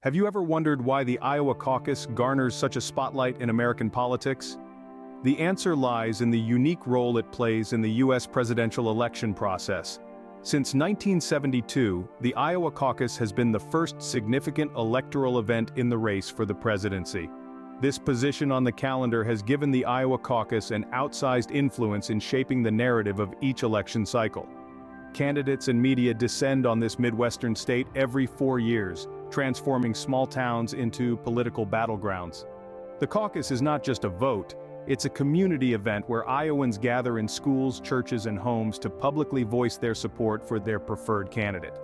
Have you ever wondered why the Iowa caucus garners such a spotlight in American politics? The answer lies in the unique role it plays in the U.S. presidential election process. Since 1972, the Iowa caucus has been the first significant electoral event in the race for the presidency. This position on the calendar has given the Iowa caucus an outsized influence in shaping the narrative of each election cycle. Candidates and media descend on this Midwestern state every 4 years, transforming small towns into political battlegrounds. The caucus is not just a vote, it's a community event where Iowans gather in schools, churches, and homes to publicly voice their support for their preferred candidate.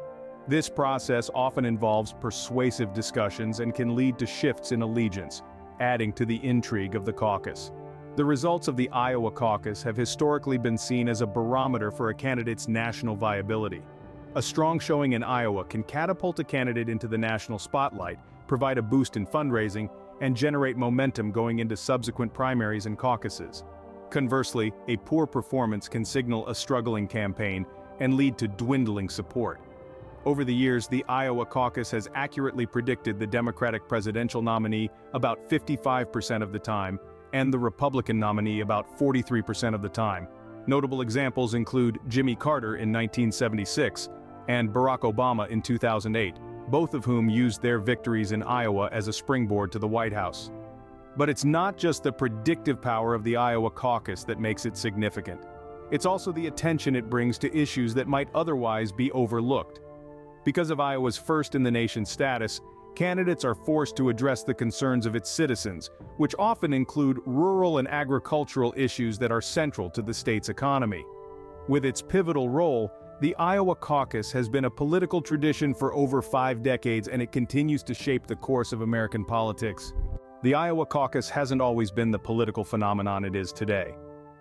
This process often involves persuasive discussions and can lead to shifts in allegiance, adding to the intrigue of the caucus. The results of the Iowa caucus have historically been seen as a barometer for a candidate's national viability. A strong showing in Iowa can catapult a candidate into the national spotlight, provide a boost in fundraising, and generate momentum going into subsequent primaries and caucuses. Conversely, a poor performance can signal a struggling campaign and lead to dwindling support. Over the years, the Iowa caucus has accurately predicted the Democratic presidential nominee about 55% of the time, and the Republican nominee about 43% of the time. Notable examples include Jimmy Carter in 1976 and Barack Obama in 2008, both of whom used their victories in Iowa as a springboard to the White House. But it's not just the predictive power of the Iowa caucus that makes it significant. It's also the attention it brings to issues that might otherwise be overlooked. Because of Iowa's first-in-the-nation status, candidates are forced to address the concerns of its citizens, which often include rural and agricultural issues that are central to the state's economy. With its pivotal role, the Iowa caucus has been a political tradition for over 5 decades, and it continues to shape the course of American politics. The Iowa caucus hasn't always been the political phenomenon it is today.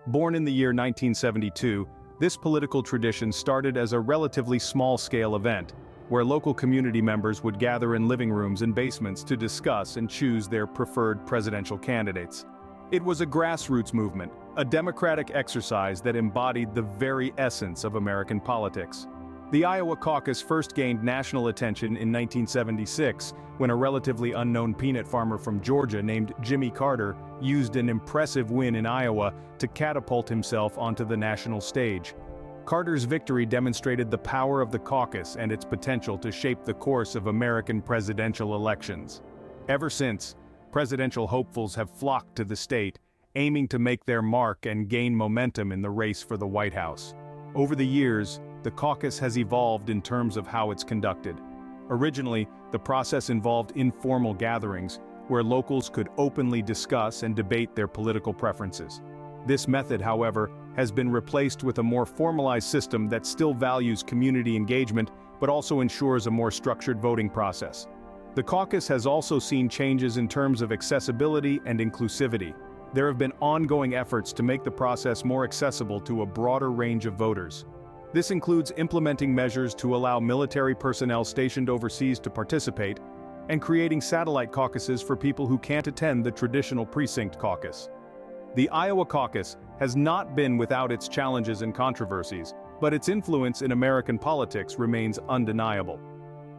Born in the year 1972, this political tradition started as a relatively small-scale event, where local community members would gather in living rooms and basements to discuss and choose their preferred presidential candidates. It was a grassroots movement, a democratic exercise that embodied the very essence of American politics. The Iowa caucus first gained national attention in 1976, when a relatively unknown peanut farmer from Georgia named Jimmy Carter used an impressive win in Iowa to catapult himself onto the national stage. Carter's victory demonstrated the power of the caucus and its potential to shape the course of American presidential elections. Ever since, presidential hopefuls have flocked to the state, aiming to make their mark and gain momentum in the race for the White House. Over the years, the caucus has evolved in terms of how it's conducted. Originally, the process involved informal gatherings, where locals could openly discuss and debate their political preferences. This method, however, has been replaced with a more formalized system that still values community engagement but also ensures a more structured voting process. The caucus has also seen changes in terms of accessibility and inclusivity. There have been ongoing efforts to make the process more accessible to a broader range of voters. This includes implementing measures to allow military personnel stationed overseas to participate, and creating satellite caucuses for people who can't attend the traditional precinct caucus. The Iowa caucus has not been without its challenges and controversies, but its influence in American politics remains undeniable.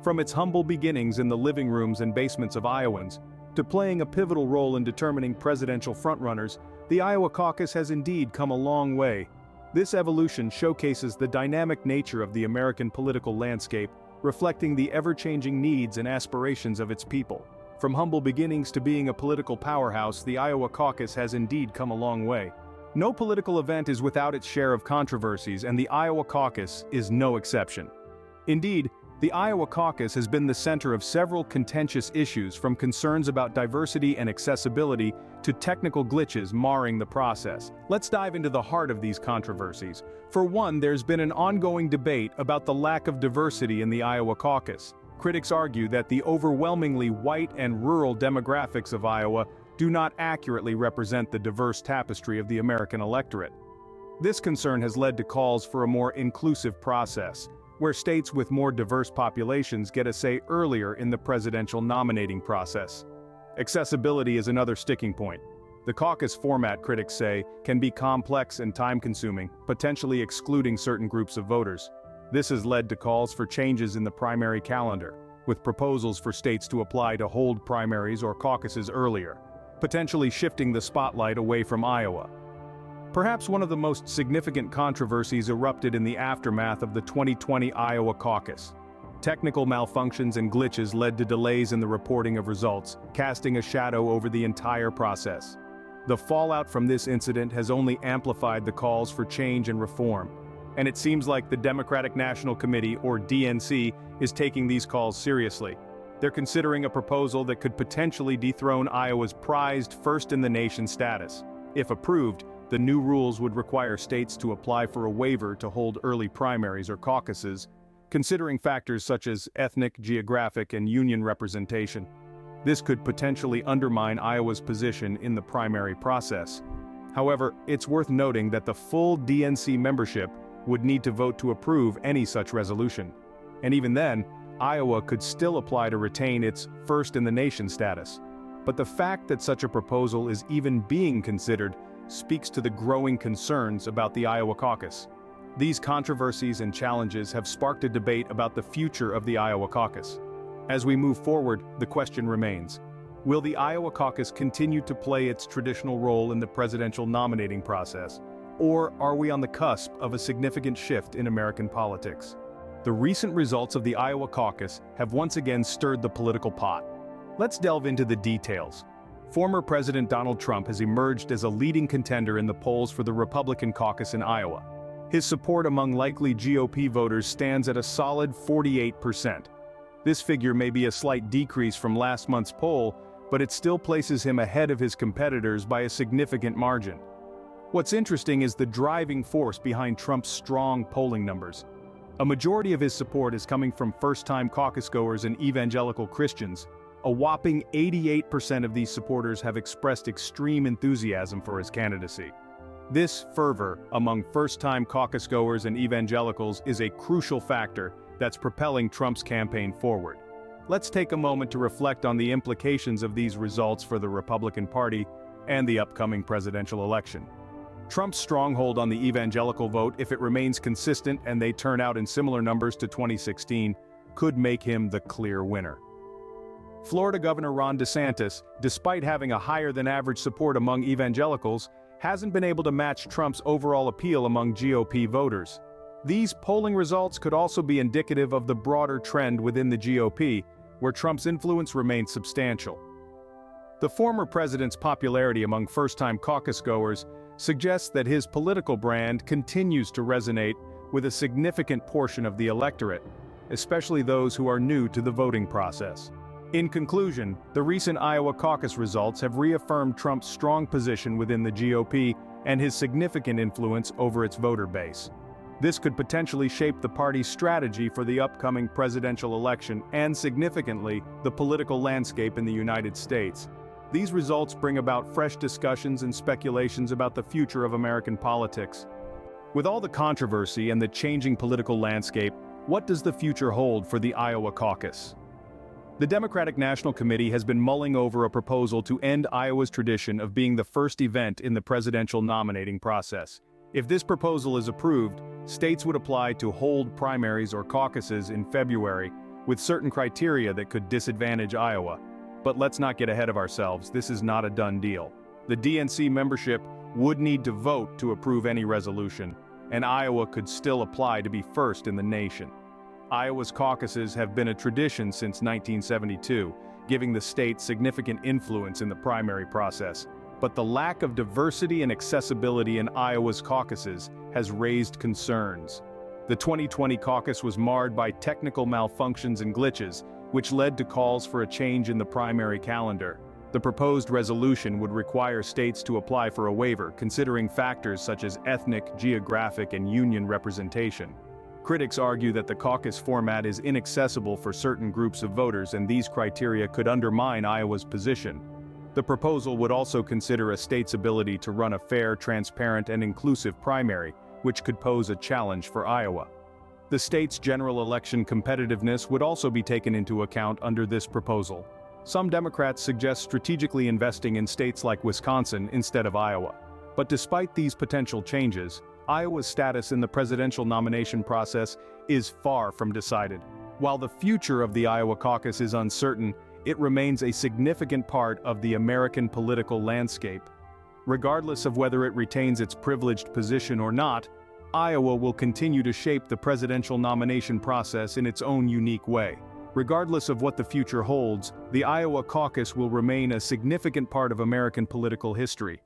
From its humble beginnings in the living rooms and basements of Iowans, to playing a pivotal role in determining presidential frontrunners, the Iowa caucus has indeed come a long way. This evolution showcases the dynamic nature of the American political landscape, reflecting the ever-changing needs and aspirations of its people. From humble beginnings to being a political powerhouse, the Iowa caucus has indeed come a long way. No political event is without its share of controversies, and the Iowa caucus is no exception. Indeed, the Iowa caucus has been the center of several contentious issues, from concerns about diversity and accessibility to technical glitches marring the process. Let's dive into the heart of these controversies. For one, there's been an ongoing debate about the lack of diversity in the Iowa caucus. Critics argue that the overwhelmingly white and rural demographics of Iowa do not accurately represent the diverse tapestry of the American electorate. This concern has led to calls for a more inclusive process, where states with more diverse populations get a say earlier in the presidential nominating process. Accessibility is another sticking point. The caucus format, critics say, can be complex and time-consuming, potentially excluding certain groups of voters. This has led to calls for changes in the primary calendar, with proposals for states to apply to hold primaries or caucuses earlier, potentially shifting the spotlight away from Iowa. Perhaps one of the most significant controversies erupted in the aftermath of the 2020 Iowa caucus. Technical malfunctions and glitches led to delays in the reporting of results, casting a shadow over the entire process. The fallout from this incident has only amplified the calls for change and reform, and it seems like the Democratic National Committee, or DNC, is taking these calls seriously. They're considering a proposal that could potentially dethrone Iowa's prized first-in-the-nation status. If approved, the new rules would require states to apply for a waiver to hold early primaries or caucuses, considering factors such as ethnic, geographic, and union representation. This could potentially undermine Iowa's position in the primary process. However, it's worth noting that the full DNC membership would need to vote to approve any such resolution. And even then, Iowa could still apply to retain its first-in-the-nation status. But the fact that such a proposal is even being considered speaks to the growing concerns about the Iowa caucus. These controversies and challenges have sparked a debate about the future of the Iowa caucus. As we move forward, the question remains: will the Iowa caucus continue to play its traditional role in the presidential nominating process, or are we on the cusp of a significant shift in American politics? The recent results of the Iowa caucus have once again stirred the political pot. Let's delve into the details. Former President Donald Trump has emerged as a leading contender in the polls for the Republican caucus in Iowa. His support among likely GOP voters stands at a solid 48%. This figure may be a slight decrease from last month's poll, but it still places him ahead of his competitors by a significant margin. What's interesting is the driving force behind Trump's strong polling numbers. A majority of his support is coming from first-time caucus goers and evangelical Christians. A whopping 88% of these supporters have expressed extreme enthusiasm for his candidacy. This fervor among first-time caucus goers and evangelicals is a crucial factor that's propelling Trump's campaign forward. Let's take a moment to reflect on the implications of these results for the Republican Party and the upcoming presidential election. Trump's stronghold on the evangelical vote, if it remains consistent and they turn out in similar numbers to 2016, could make him the clear winner. Florida Governor Ron DeSantis, despite having a higher-than-average support among evangelicals, hasn't been able to match Trump's overall appeal among GOP voters. These polling results could also be indicative of the broader trend within the GOP, where Trump's influence remains substantial. The former president's popularity among first-time caucus goers suggests that his political brand continues to resonate with a significant portion of the electorate, especially those who are new to the voting process. In conclusion, the recent Iowa caucus results have reaffirmed Trump's strong position within the GOP and his significant influence over its voter base. This could potentially shape the party's strategy for the upcoming presidential election and, significantly, the political landscape in the United States. These results bring about fresh discussions and speculations about the future of American politics. With all the controversy and the changing political landscape, what does the future hold for the Iowa caucus? The Democratic National Committee has been mulling over a proposal to end Iowa's tradition of being the first event in the presidential nominating process. If this proposal is approved, states would apply to hold primaries or caucuses in February, with certain criteria that could disadvantage Iowa. But let's not get ahead of ourselves, this is not a done deal. The DNC membership would need to vote to approve any resolution, and Iowa could still apply to be first in the nation. Iowa's caucuses have been a tradition since 1972, giving the state significant influence in the primary process. But the lack of diversity and accessibility in Iowa's caucuses has raised concerns. The 2020 caucus was marred by technical malfunctions and glitches, which led to calls for a change in the primary calendar. The proposed resolution would require states to apply for a waiver, considering factors such as ethnic, geographic, and union representation. Critics argue that the caucus format is inaccessible for certain groups of voters, and these criteria could undermine Iowa's position. The proposal would also consider a state's ability to run a fair, transparent, and inclusive primary, which could pose a challenge for Iowa. The state's general election competitiveness would also be taken into account under this proposal. Some Democrats suggest strategically investing in states like Wisconsin instead of Iowa. But despite these potential changes, Iowa's status in the presidential nomination process is far from decided. While the future of the Iowa caucus is uncertain, it remains a significant part of the American political landscape. Regardless of whether it retains its privileged position or not, Iowa will continue to shape the presidential nomination process in its own unique way. Regardless of what the future holds, the Iowa caucus will remain a significant part of American political history.